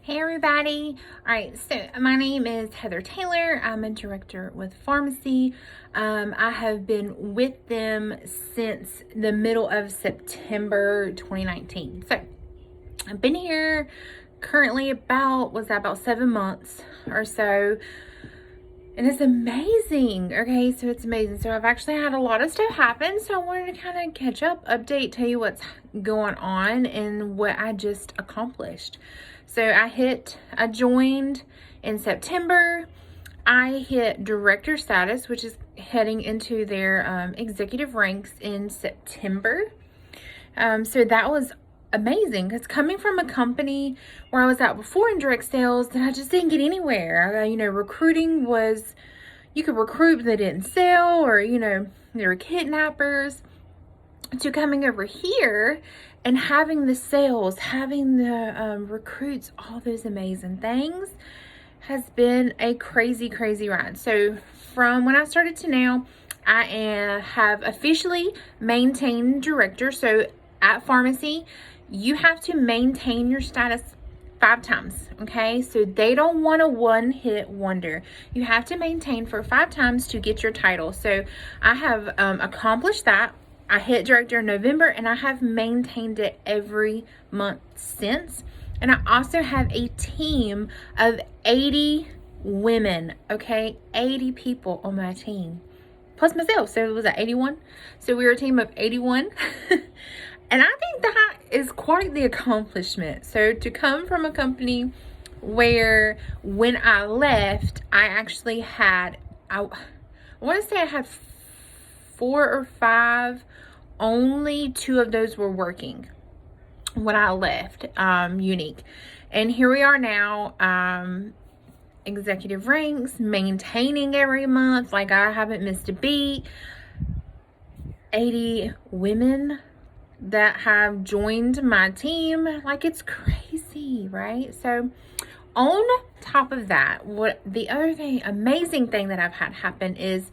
Hey everybody. All right, so my name is Heather Taylor. I'm a director with Farmasi. I have been with them since the middle of September 2019. So I've been here currently about 7 months or so. And it's amazing. Okay, so it's amazing. So I've actually had a lot of stuff happen. So I wanted to kind of catch up, update, tell you what's going on and what I just accomplished. So I joined in September. I hit director status, which is heading into their executive ranks in September. So that was amazing because coming from a company where I was at before in direct sales, that I just didn't get anywhere. Recruiting was, you could recruit but they didn't sell, or there were kidnappers. To coming over here and having the sales, having the recruits, all those amazing things has been a crazy ride. So from when I started to now, I have officially maintained director. So at Farmasi, you have to maintain your status 5 times, okay? So they don't want a one-hit wonder. You have to maintain for 5 times to get your title. So I have accomplished that. I hit director in November and I have maintained it every month since. And I also have a team of 80 women, okay? 80 people on my team, plus myself. So it was at 81. So we were a team of 81. And I think that is quite the accomplishment. So to come from a company where when I left, I actually had, I want to say I had 4 or 5, only 2 of those were working when I left, unique. And here we are now, executive ranks, maintaining every month, like I haven't missed a beat. 80 women that have joined my team, like it's crazy, right? So on top of that, what the other thing, amazing thing that I've had happen is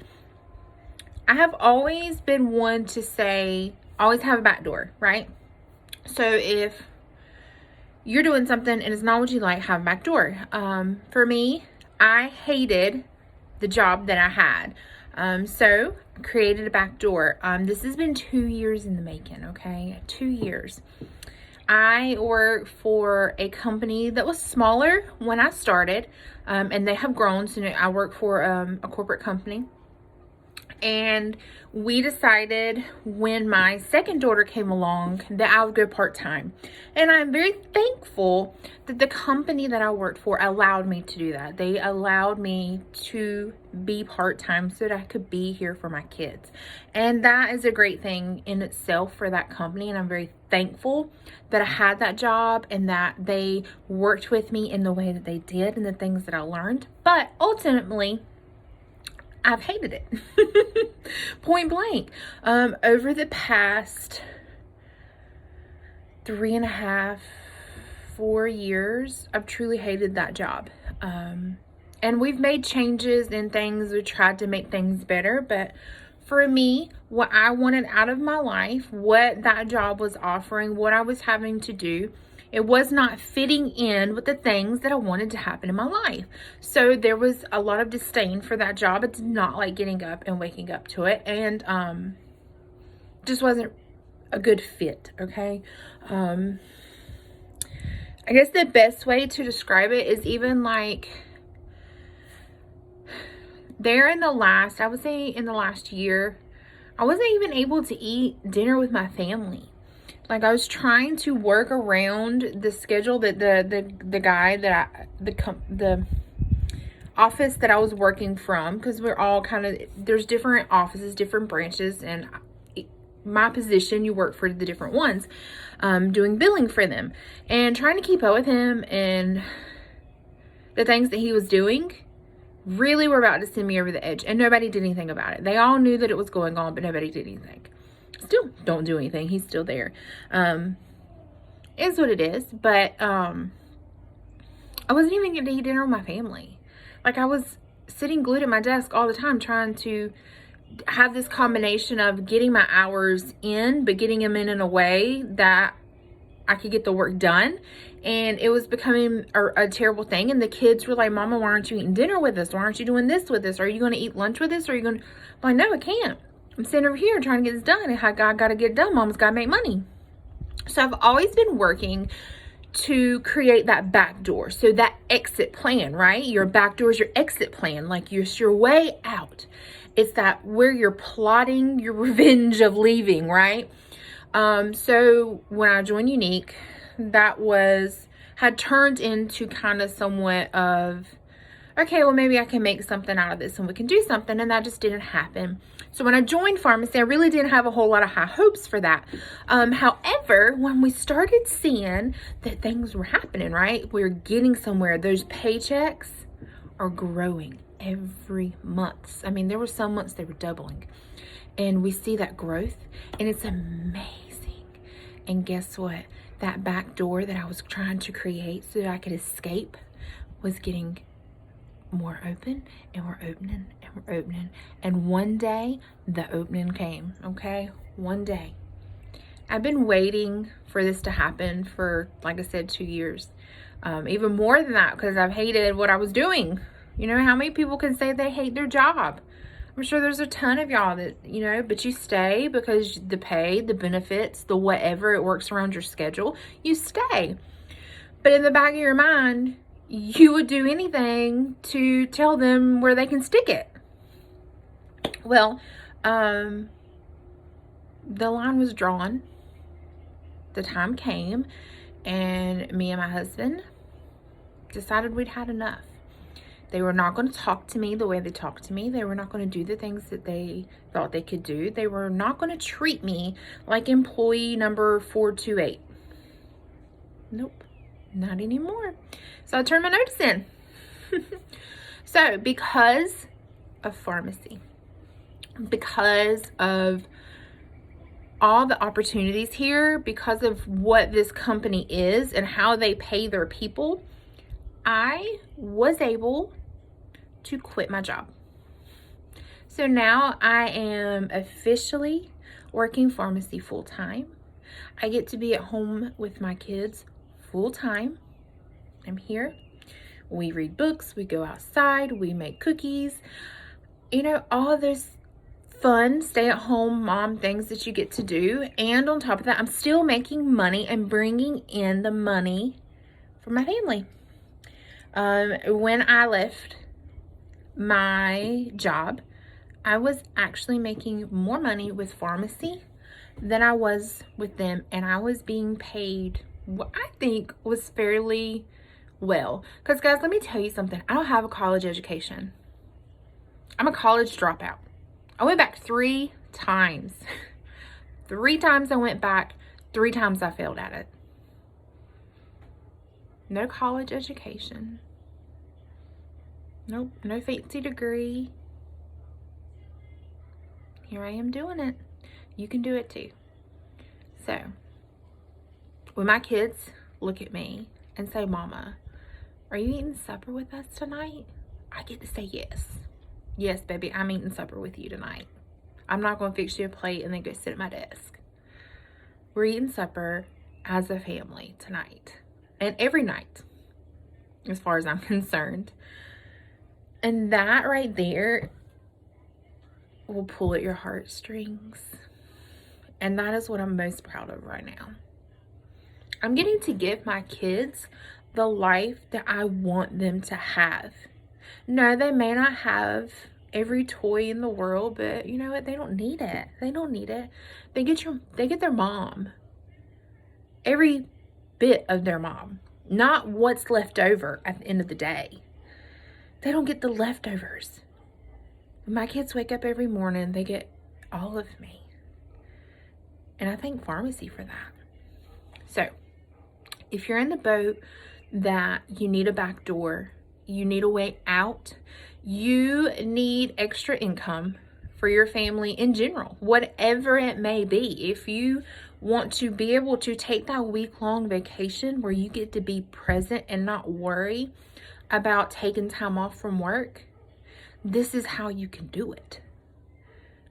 I have always been one to say, always have a back door, right? So if you're doing something and it's not what you like, have a back door. For me, I hated the job that I had. So I created a back door. This has been 2 years in the making, okay? 2 years. I work for a company that was smaller when I started, and they have grown. So I work for a corporate company. And we decided when my second daughter came along that I would go part-time. And I'm very thankful that the company that I worked for allowed me to do that. They allowed me to be part-time so that I could be here for my kids. And that is a great thing in itself for that company. And I'm very thankful that I had that job and that they worked with me in the way that they did and the things that I learned. But ultimately, I've hated it. Point blank. Over the past 3.5, 4 years, I've truly hated that job. And we've made changes and things. We tried to make things better, but for me, what I wanted out of my life, what that job was offering, what I was having to do, it was not fitting in with the things that I wanted to happen in my life. So there was a lot of disdain for that job. It's not like getting up and waking up to it. And just wasn't a good fit, okay? I guess the best way to describe it is even like I would say in the last year, I wasn't even able to eat dinner with my family. Like I was trying to work around the schedule that the guy that the office that I was working from, because we're all kind of, there's different offices, different branches, and my position, you work for the different ones, doing billing for them and trying to keep up with him, and the things that he was doing really were about to send me over the edge, and nobody did anything about it. They all knew that it was going on, but nobody did anything. Still don't do anything. He's still there. Is what it is. But I wasn't even getting to eat dinner with my family. Like I was sitting glued at my desk all the time trying to have this combination of getting my hours in, but getting them in a way that I could get the work done And it was becoming a terrible thing. And the kids were like, Mama, why aren't you eating dinner with us? Why aren't you doing this with us? Are you going to eat lunch with us? Are you going to? I'm like, no, I can't. I'm sitting over here trying to get this done. And I got to get it done. Mama's got to make money. So I've always been working to create that back door. So that exit plan, right? Your back door is your exit plan. Like your way out. It's that where you're plotting your revenge of leaving, right? So when I joined Unique, that had turned into kind of somewhat of, okay, well, maybe I can make something out of this and we can do something. And that just didn't happen. So when I joined Farmasi, I really didn't have a whole lot of high hopes for that. However, when we started seeing that things were happening, right? We're getting somewhere. Those paychecks are growing every month. I mean, there were some months they were doubling. And we see that growth and it's amazing. And guess what? That back door that I was trying to create so that I could escape was getting more open, and we're opening and we're opening. And one day the opening came, okay? One day. I've been waiting for this to happen for, like I said, 2 years. Even more than that, because I've hated what I was doing. You know, how many people can say they hate their job? I'm sure there's a ton of y'all that, you know, but you stay because the pay, the benefits, the whatever, it works around your schedule. You stay. But in the back of your mind, you would do anything to tell them where they can stick it. Well, the line was drawn. The time came, and me and my husband decided we'd had enough. They were not going to talk to me the way they talked to me. They were not going to do the things that they thought they could do. They were not going to treat me like employee number 428. Nope, not anymore. So I turned my notice in. So because of Farmasi, because of all the opportunities here, because of what this company is and how they pay their people, I was able to quit my job. So now I am officially working Farmasi full time. I get to be at home with my kids full time. I'm here. We read books, we go outside, we make cookies. You know, all of those fun stay-at-home mom things that you get to do. And on top of that, I'm still making money and bringing in the money for my family. When I left my job, I was actually making more money with Farmasi than I was with them, and I was being paid what I think was fairly well. Because guys, let me tell you something. I don't have a college education. I'm a college dropout. I went back 3 times. 3 times I went back, 3 times I failed at it. No college education. Nope, no fancy degree. Here I am doing it. You can do it too. So, when my kids look at me and say, Mama, are you eating supper with us tonight? I get to say yes. Yes, baby, I'm eating supper with you tonight. I'm not going to fix you a plate and then go sit at my desk. We're eating supper as a family tonight. And every night, as far as I'm concerned. And that right there will pull at your heartstrings. And that is what I'm most proud of right now. I'm getting to give my kids the life that I want them to have. No, they may not have every toy in the world, but you know what? They don't need it. They don't need it. They get their mom. Every bit of their mom. Not what's left over at the end of the day. They don't get the leftovers. When my kids wake up every morning, they get all of me. And I thank Farmasi for that. So, if you're in the boat that you need a back door, you need a way out, you need extra income for your family in general, whatever it may be. If you want to be able to take that week-long vacation where you get to be present and not worry about taking time off from work, this is how you can do it.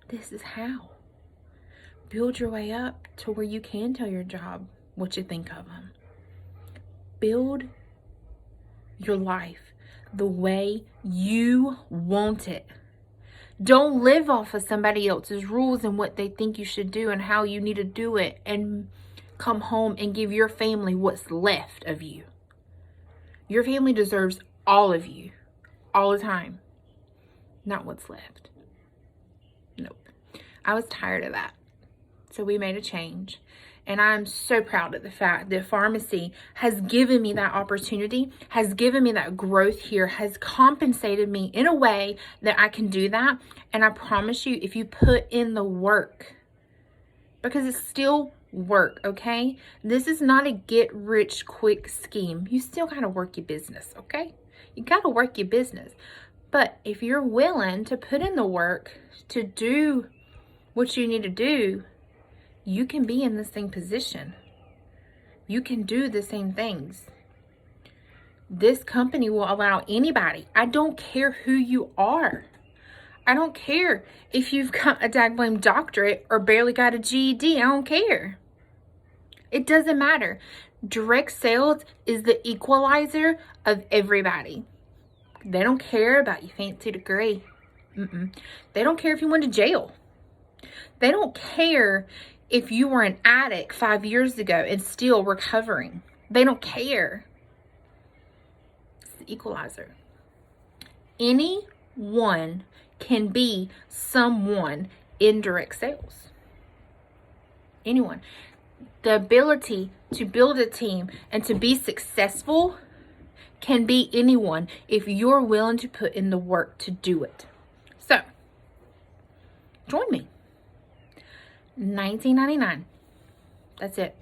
This is how. Build your way up to where you can tell your job what you think of them. build your life the way you want it. Don't live off of somebody else's rules and what they think you should do and how you need to do it, and come home and give your family what's left of you. Your family deserves all of you, all the time, not what's left. Nope. I was tired of that. So we made a change. And I'm so proud of the fact that Farmasi has given me that opportunity, has given me that growth here, has compensated me in a way that I can do that. And I promise you, if you put in the work, because it's still work, okay? This is not a get rich quick scheme. You still got to work your business, okay? You got to work your business. But if you're willing to put in the work to do what you need to do, you can be in the same position. You can do the same things. This company will allow anybody. I don't care who you are. I don't care if you've got a daggone doctorate or barely got a GED. I don't care. It doesn't matter. Direct sales is the equalizer of everybody. They don't care about your fancy degree. They don't care if you went to jail. They don't care if you were an addict 5 years ago and still recovering. They don't care. It's the equalizer. Anyone can be someone in direct sales. Anyone. The ability to build a team and to be successful can be anyone if you're willing to put in the work to do it. So, join me. $19.99. That's it.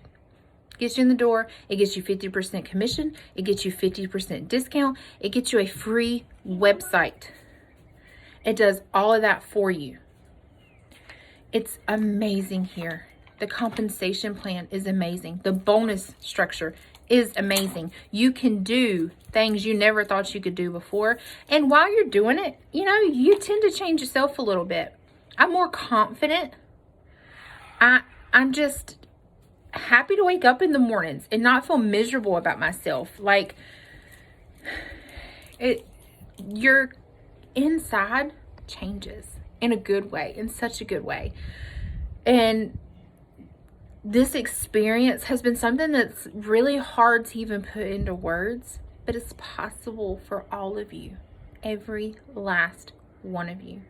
Gets you in the door. It gets you 50% commission. It gets you 50% discount. It gets you a free website. It does all of that for you. It's amazing here. The compensation plan is amazing. The bonus structure is amazing. You can do things you never thought you could do before. And while you're doing it, you tend to change yourself a little bit. I'm more confident. I'm just happy to wake up in the mornings and not feel miserable about myself. Like, your inside changes in a good way, in such a good way. And this experience has been something that's really hard to even put into words, but it's possible for all of you, every last one of you.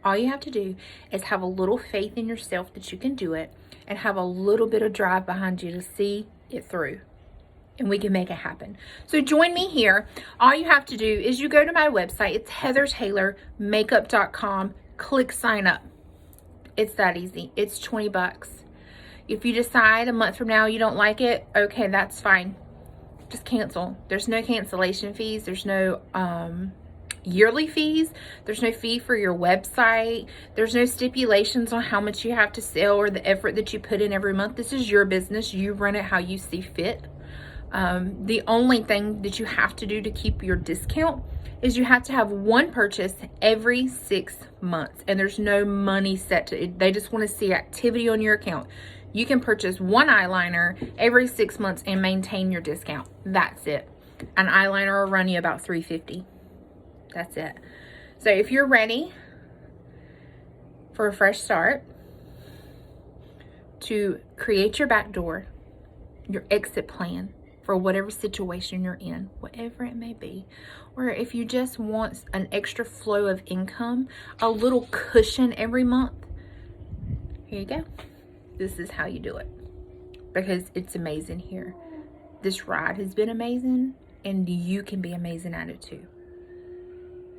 All you have to do is have a little faith in yourself that you can do it, and have a little bit of drive behind you to see it through. And we can make it happen. So join me here. All you have to do is you go to my website. It's heathertaylormakeup.com. Click sign up. It's that easy. It's $20. If you decide a month from now you don't like it, okay, that's fine. Just cancel. There's no cancellation fees. There's no yearly fees. There's no fee for your website. There's no stipulations on how much you have to sell or the effort that you put in every month. This is your business. You run it how you see fit. The only thing that you have to do to keep your discount is you have to have one purchase every 6 months, and there's no money set to it. They just want to see activity on your account. You can purchase one eyeliner every 6 months and maintain your discount. That's it. An eyeliner will run you about $3.50. That's it. So if you're ready for a fresh start, to create your back door, your exit plan for whatever situation you're in, whatever it may be, or if you just want an extra flow of income, a little cushion every month, here you go. This is how you do it, because it's amazing here. This ride has been amazing, and you can be amazing at it too.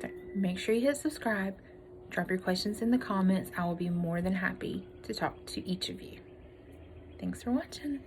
So make sure you hit subscribe. Drop your questions in the comments. I will be more than happy to talk to each of you. Thanks for watching.